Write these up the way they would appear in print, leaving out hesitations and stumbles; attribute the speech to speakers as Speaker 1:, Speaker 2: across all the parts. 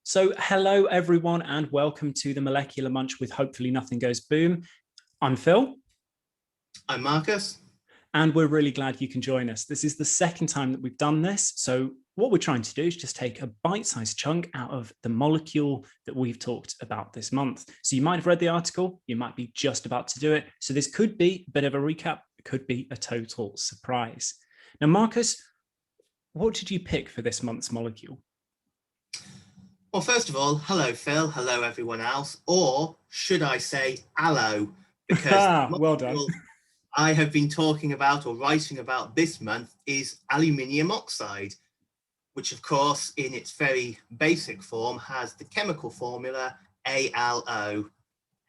Speaker 1: So hello everyone and welcome to the Molecular Munch with Hopefully Nothing Goes Boom. I'm Phil.
Speaker 2: I'm Marcus.
Speaker 1: And we're really glad you can join us. This is the second time that we've done this. So what we're trying to do is just take a bite-sized chunk out of the molecule that we've talked about this month. So you might have read the article, you might be just about to do it. So this could be a bit of a recap, it could be a total surprise. Now, Marcus, what did you pick for this month's molecule?
Speaker 2: Well, first of all, hello, Phil. Hello, everyone else. Or should I say aloe? Because
Speaker 1: well done.
Speaker 2: I have been talking about or writing about this month is aluminium oxide, which, of course, in its very basic form, has the chemical formula ALO,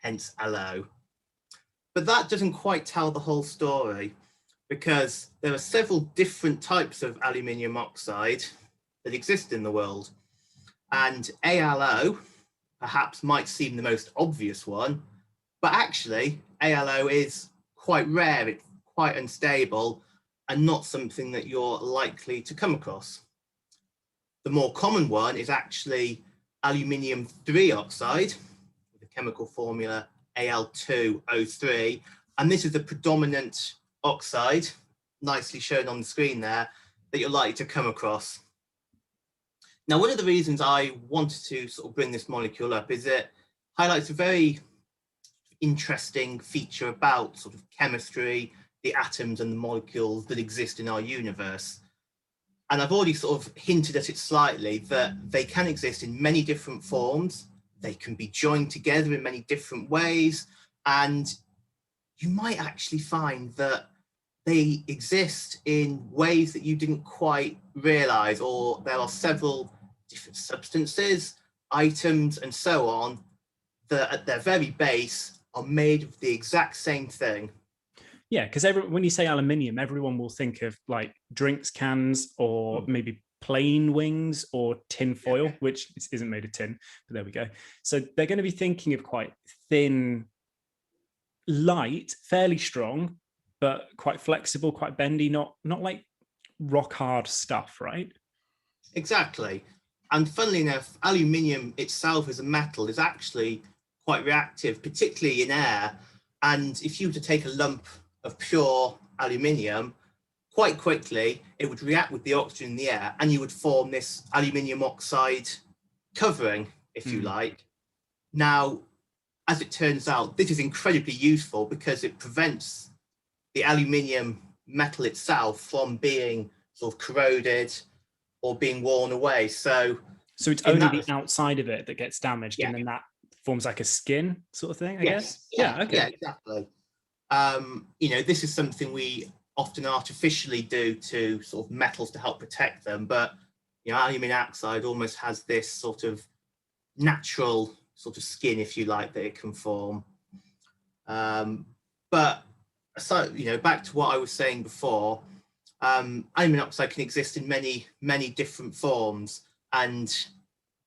Speaker 2: hence aloe. But that doesn't quite tell the whole story, because there are several different types of aluminium oxide that exist in the world. And ALO perhaps might seem the most obvious one, but actually ALO is quite rare, it's quite unstable, and not something that you're likely to come across. The more common one is actually aluminium 3 oxide, with the chemical formula Al2O3, and this is the predominant oxide, nicely shown on the screen there, that you're likely to come across. Now, one of the reasons I wanted to sort of bring this molecule up is it highlights a very interesting feature about sort of chemistry, the atoms and the molecules that exist in our universe. And I've already sort of hinted at it slightly that they can exist in many different forms. They can be joined together in many different ways. And you might actually find that they exist in ways that you didn't quite realize, or there are several different substances, items, and so on, that at their very base are made of the exact same thing.
Speaker 1: Yeah, because when you say aluminium, everyone will think of like drinks cans or maybe plain wings or tin foil, which isn't made of tin, but there we go. So they're going to be thinking of quite thin, light, fairly strong, but quite flexible, quite bendy, not like rock hard stuff, right?
Speaker 2: Exactly. And funnily enough, aluminium itself as a metal is actually quite reactive, particularly in air. And if you were to take a lump of pure aluminium, quite quickly, it would react with the oxygen in the air and you would form this aluminium oxide covering, if you like. Now, as it turns out, this is incredibly useful because it prevents the aluminium metal itself from being sort of corroded or being worn away. So
Speaker 1: it's only the outside of it that gets damaged, and then that forms like a skin sort of thing, I guess.
Speaker 2: Yeah, exactly. You know, this is something we often artificially do to sort of metals to help protect them, but you know, aluminium oxide almost has this sort of natural sort of skin, if you like, that it can form. But so, you know, back to what I was saying before, aluminium oxide can exist in many different forms. And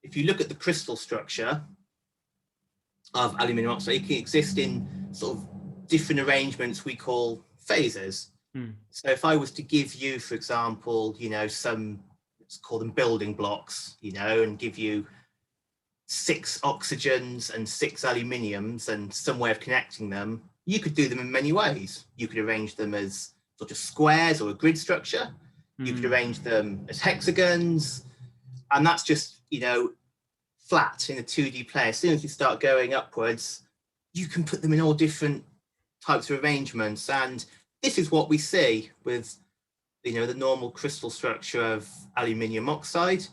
Speaker 2: if you look at the crystal structure of aluminium oxide, it can exist in sort of different arrangements we call phases. So if I was to give you, for example, you know, some, let's call them building blocks, you know, and give you 6 oxygens and 6 aluminiums and some way of connecting them, you could do them in many ways. You could arrange them as sort of squares or a grid structure. You could arrange them as hexagons. And that's just, you know, flat in a 2D plane. As soon as you start going upwards, you can put them in all different types of arrangements. And this is what we see with, you know, the normal crystal structure of aluminium oxide.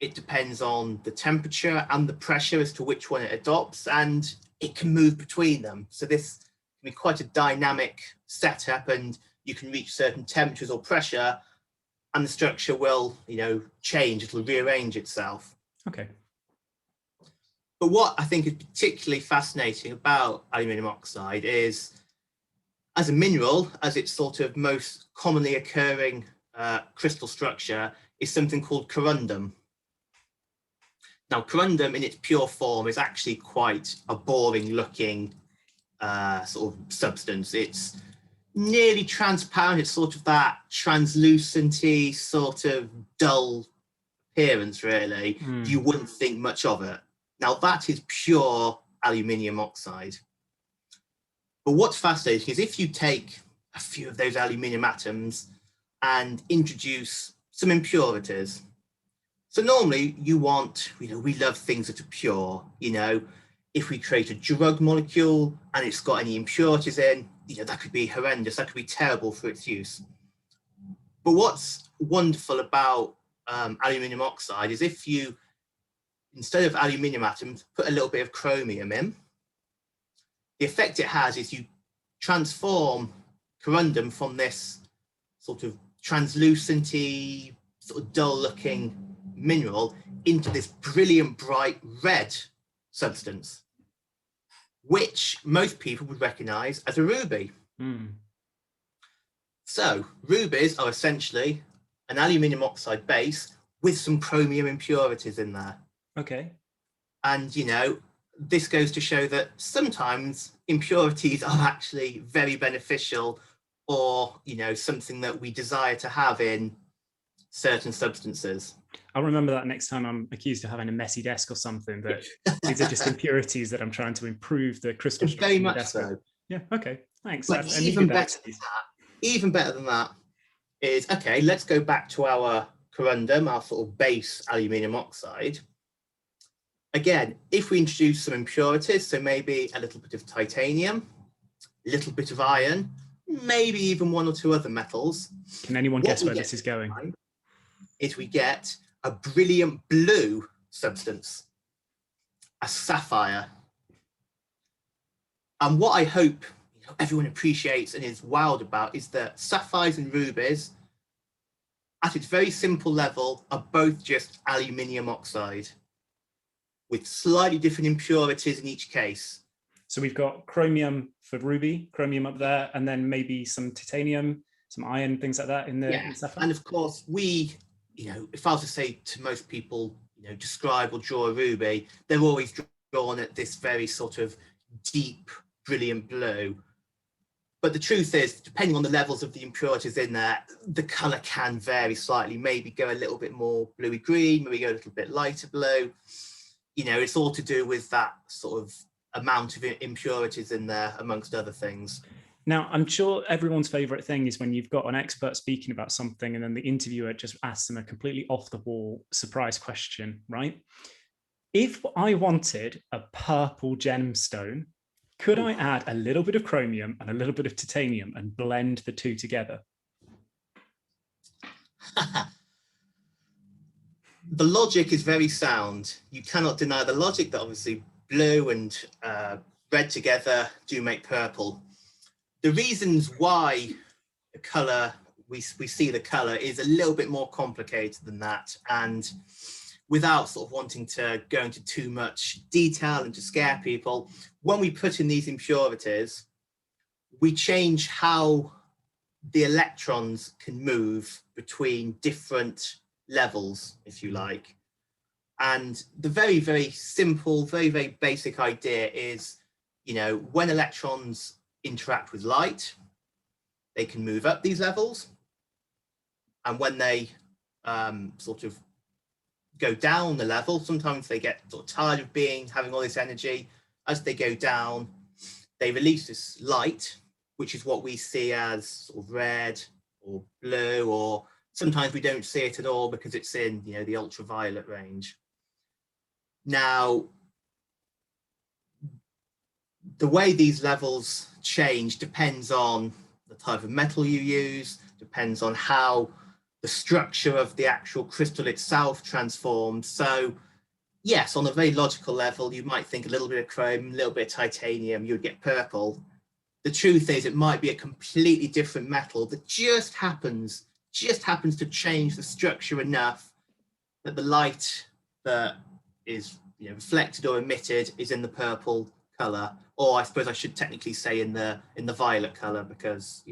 Speaker 2: It depends on the temperature and the pressure as to which one it adopts, and it can move between them. So this can be quite a dynamic setup, and you can reach certain temperatures or pressure and the structure will, you know, change, it'll rearrange itself.
Speaker 1: Okay.
Speaker 2: But what I think is particularly fascinating about aluminium oxide is, as a mineral, as its sort of most commonly occurring crystal structure, is something called corundum. Now, corundum in its pure form is actually quite a boring looking sort of substance. It's nearly transparent. It's sort of that translucent-y, sort of dull appearance, really, you wouldn't think much of it. Now, that is pure aluminium oxide. But what's fascinating is if you take a few of those aluminium atoms and introduce some impurities. So normally you want, we love things that are pure, if we create a drug molecule and it's got any impurities in, that could be horrendous, that could be terrible for its use. But what's wonderful about aluminium oxide is if you, instead of aluminium atoms, put a little bit of chromium in, the effect it has is you transform corundum from this sort of translucenty, sort of dull looking mineral into this brilliant bright red substance, which most people would recognize as a ruby. So rubies are essentially an aluminium oxide base with some chromium impurities in there.
Speaker 1: Okay.
Speaker 2: And, this goes to show that sometimes impurities are actually very beneficial, or, something that we desire to have in certain substances.
Speaker 1: I'll remember that next time I'm accused of having a messy desk or something, that these are just impurities that I'm trying to improve the crystal structure.
Speaker 2: Very much so.
Speaker 1: Yeah, okay, thanks.
Speaker 2: But even better than that is, okay, let's go back to our corundum, our sort of base aluminium oxide. Again, if we introduce some impurities, so maybe a little bit of titanium, a little bit of iron, maybe even one or two other metals.
Speaker 1: Can anyone guess where this is going?
Speaker 2: Is we get a brilliant blue substance, a sapphire. And what I hope everyone appreciates and is wowed about is that sapphires and rubies, at its very simple level, are both just aluminium oxide, with slightly different impurities in each case.
Speaker 1: So we've got chromium for ruby, chromium up there, and then maybe some titanium, some iron, things like that in the sapphire.
Speaker 2: And of course, we, if I was to say to most people, describe or draw a ruby, they're always drawn at this very sort of deep, brilliant blue. But the truth is, depending on the levels of the impurities in there, the color can vary slightly, maybe go a little bit more bluey green, maybe go a little bit lighter blue. It's all to do with that sort of amount of impurities in there, amongst other things.
Speaker 1: Now, I'm sure everyone's favorite thing is when you've got an expert speaking about something and then the interviewer just asks them a completely off the wall surprise question, right? If I wanted a purple gemstone, could I add a little bit of chromium and a little bit of titanium and blend the two together?
Speaker 2: The logic is very sound. You cannot deny the logic that obviously blue and red together do make purple. The reasons why the color, we see the color, is a little bit more complicated than that. And without sort of wanting to go into too much detail and to scare people, when we put in these impurities, we change how the electrons can move between different levels, if you like. And the very, very simple, very, very basic idea is, when electrons interact with light, they can move up these levels. And when they sort of go down the level, sometimes they get sort of tired of having all this energy. As they go down, they release this light, which is what we see as sort of red or blue, or sometimes we don't see it at all because it's in the ultraviolet range. Now, the way these levels change depends on the type of metal you use, depends on how the structure of the actual crystal itself transforms. So yes, on a very logical level, you might think a little bit of chromium, a little bit of titanium, you would get purple. The truth is it might be a completely different metal that just happens to change the structure enough that the light that is reflected or emitted is in the purple color, or I suppose I should technically say in the violet color, because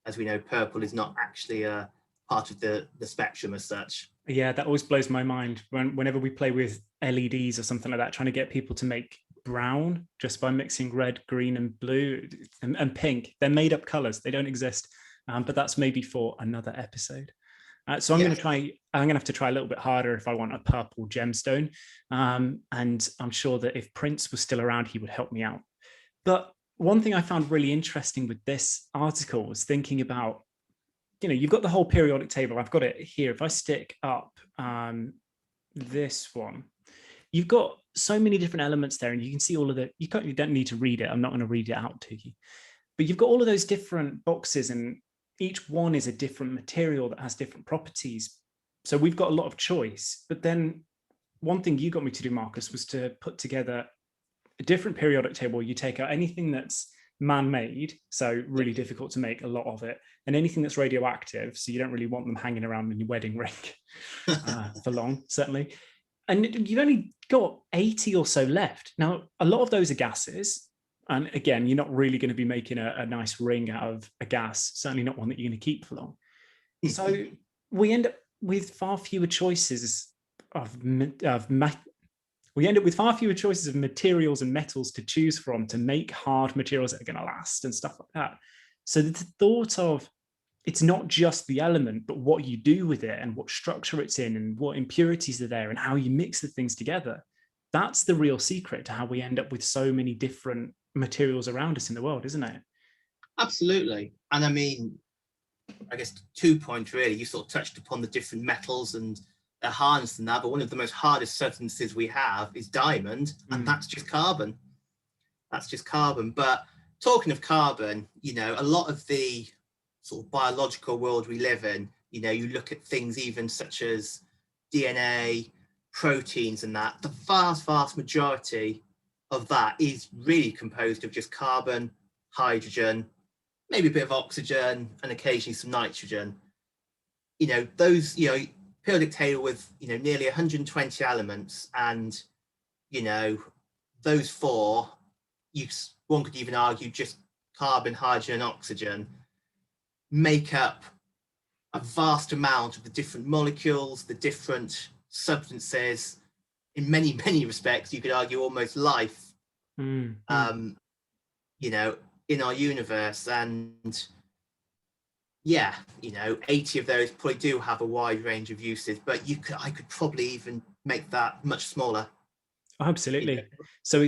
Speaker 2: as we know, purple is not actually a part of the spectrum as such.
Speaker 1: Yeah, that always blows my mind whenever we play with LEDs or something like that, trying to get people to make brown just by mixing red, green and blue and pink. They're made up colors, they don't exist. But that's maybe for another episode. So I'm going to have to try a little bit harder if I want a purple gemstone. And I'm sure that if Prince was still around, he would help me out. But one thing I found really interesting with this article was thinking about, you've got the whole periodic table. I've got it here. If I stick up this one, you've got so many different elements there, and you can see all of the, you don't need to read it. I'm not going to read it out to you, but you've got all of those different boxes, and each one is a different material that has different properties. So we've got a lot of choice. But then one thing you got me to do, Marcus, was to put together a different periodic table. You take out anything that's man-made, so really difficult to make a lot of it, and anything that's radioactive, so you don't really want them hanging around in your wedding ring for long, certainly. And you've only got 80 or so left. Now, a lot of those are gases. And again, you're not really going to be making a nice ring out of a gas, certainly not one that you're going to keep for long. So we end up with far fewer choices of materials and metals to choose from to make hard materials that are going to last and stuff like that. So the thought of, it's not just the element, but what you do with it and what structure it's in and what impurities are there and how you mix the things together. That's the real secret to how we end up with so many different materials around us in the world, isn't it?
Speaker 2: Absolutely. And I mean, I guess 2 points really. You sort of touched upon the different metals and their hardness and that, but one of the most hardest substances we have is diamond, and that's just carbon. That's just carbon. But talking of carbon, a lot of the sort of biological world we live in, you look at things even such as DNA, proteins and that, the vast majority of that is really composed of just carbon, hydrogen, maybe a bit of oxygen, and occasionally some nitrogen. Those, periodic table with, nearly 120 elements, and, those four, one could even argue just carbon, hydrogen, and oxygen, make up a vast amount of the different molecules, the different substances. In many respects, you could argue almost life, in our universe. And 80 of those probably do have a wide range of uses, but I could probably even make that much smaller.
Speaker 1: Absolutely. So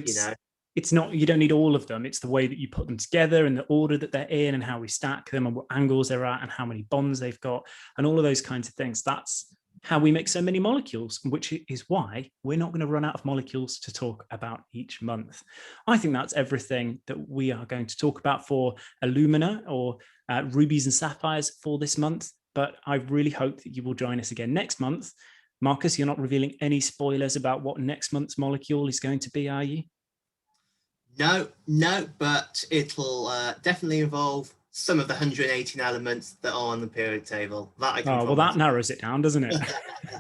Speaker 1: it's not, you don't need all of them. It's the way that you put them together and the order that they're in and how we stack them and what angles they're at and how many bonds they've got and all of those kinds of things. That's how we make so many molecules, which is why we're not going to run out of molecules to talk about each month. I think that's everything that we are going to talk about for alumina or rubies and sapphires for this month. But I really hope that you will join us again next month. Marcus, you're not revealing any spoilers about what next month's molecule is going to be, are you?
Speaker 2: No, but it'll definitely involve some of the 118 elements that are on the periodic table. That I can promise.
Speaker 1: Well, that narrows it down, doesn't it?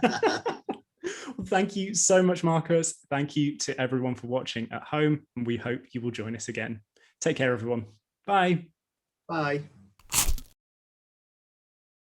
Speaker 1: Well, thank you so much, Marcus. Thank you to everyone for watching at home, and we hope you will join us again. Take care, everyone. Bye.
Speaker 2: Bye.